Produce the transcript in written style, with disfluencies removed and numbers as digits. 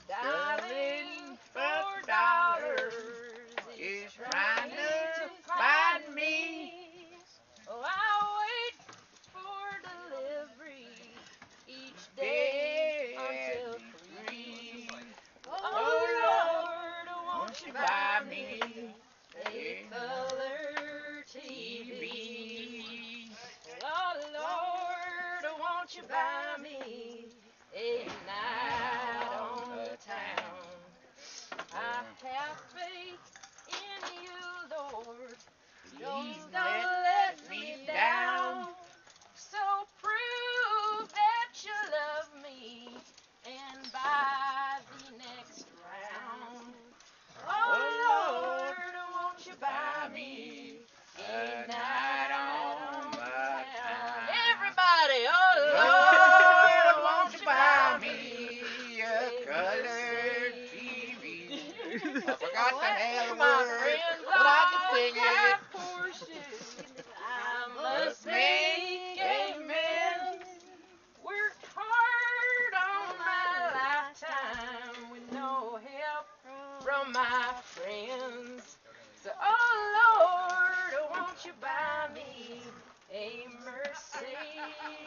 Darling, $4 is trying to find me. Oh, I wait for delivery each day until 3. Oh, Lord, won't you buy me a color TV? Oh, Lord, won't you buy me a night on the town? I have faith in you, Lord. Don't let me down. So prove that you love me and buy the next round. Oh, Lord, won't you buy me a night on the town? Everybody, oh, Lord, won't you buy me a colored TV? I forgot the hell word, but I can sing it. I must make amends. Worked hard on my lifetime with no help from my friends. So, oh Lord, won't you buy me a Mercedes?